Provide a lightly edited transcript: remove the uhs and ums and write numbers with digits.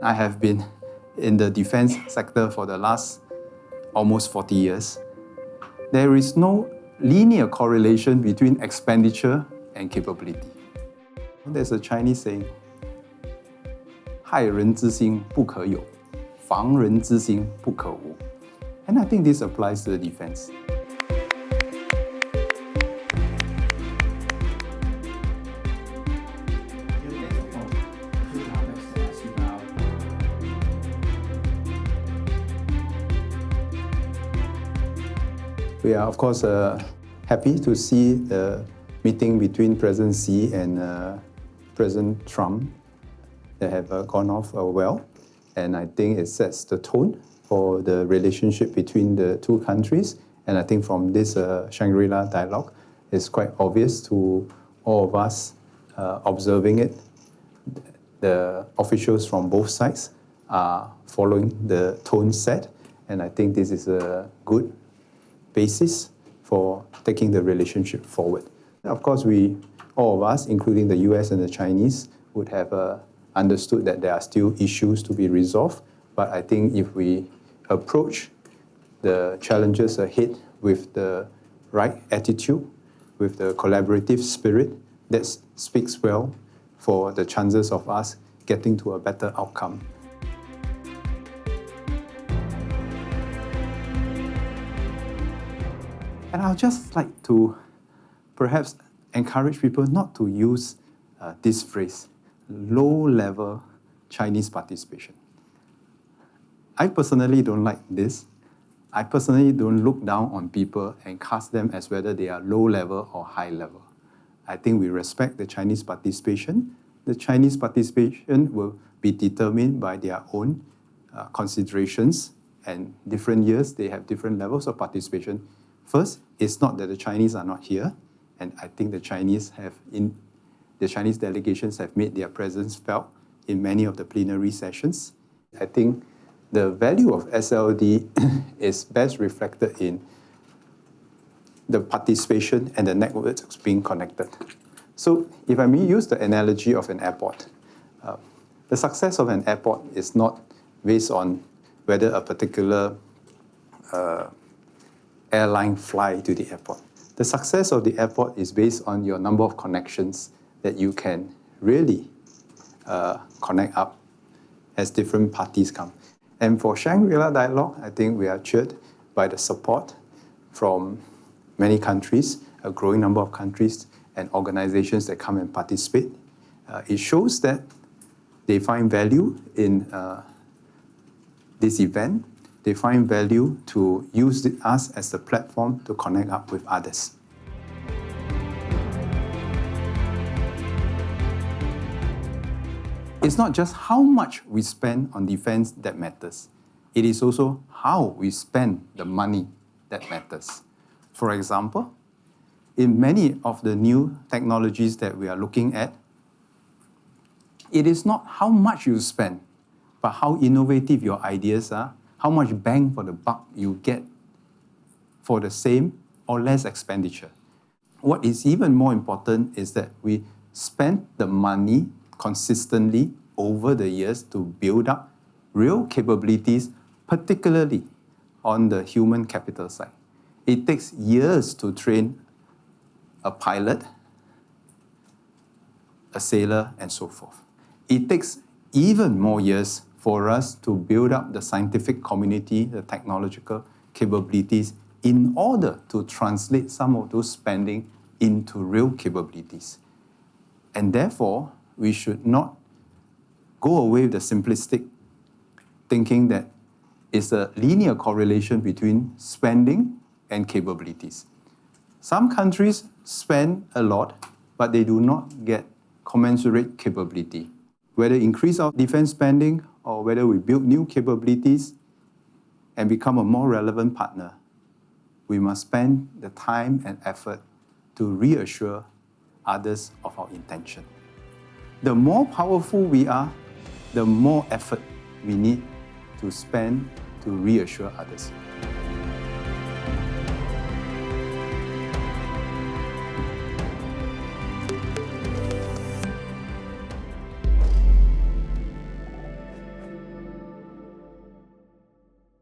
I have been in the defense sector for the last almost 40 years. There is no linear correlation between expenditure and capability. There's a Chinese saying, 害人之心不可有，防人之心不可无. And I think this applies to the defense. We are, of course, happy to see the meeting between President Xi and President Trump that have gone off well. And I think it sets the tone for the relationship between the two countries. And I think from this Shangri-La dialogue, it's quite obvious to all of us observing it. The officials from both sides are following the tone set. And I think this is a good basis for taking the relationship forward. Of course, all of us, including the US and the Chinese, would have understood that there are still issues to be resolved. But I think if we approach the challenges ahead with the right attitude, with the collaborative spirit, that speaks well for the chances of us getting to a better outcome. And I'd just like to perhaps encourage people not to use this phrase, low-level Chinese participation. I personally don't like this. I personally don't look down on people and cast them as whether they are low-level or high-level. I think we respect the Chinese participation. The Chinese participation will be determined by their own considerations, and different years they have different levels of participation. First, it's not that the Chinese are not here, and I think the Chinese delegations have made their presence felt in many of the plenary sessions. I think the value of SLD is best reflected in the participation and the networks being connected. So if I may use the analogy of an airport, the success of an airport is not based on whether a particular airline fly to the airport. The success of the airport is based on your number of connections that you can really connect up as different parties come. And for Shangri-La Dialogue, I think we are cheered by the support from many countries, a growing number of countries and organizations that come and participate. It shows that they find value in this event. They find value to use us as the platform to connect up with others. It's not just how much we spend on defense that matters. It is also how we spend the money that matters. For example, in many of the new technologies that we are looking at, it is not how much you spend, but how innovative your ideas are, how much bang for the buck you get for the same or less expenditure. What is even more important is that we spend the money consistently over the years to build up real capabilities, particularly on the human capital side. It takes years to train a pilot, a sailor, and so forth. It takes even more years for us to build up the scientific community, the technological capabilities, in order to translate some of those spending into real capabilities. And therefore, we should not go away with the simplistic thinking that it's a linear correlation between spending and capabilities. Some countries spend a lot, but they do not get commensurate capability. Whether increase our defense spending or whether we build new capabilities and become a more relevant partner, we must spend the time and effort to reassure others of our intention. The more powerful we are, the more effort we need to spend to reassure others.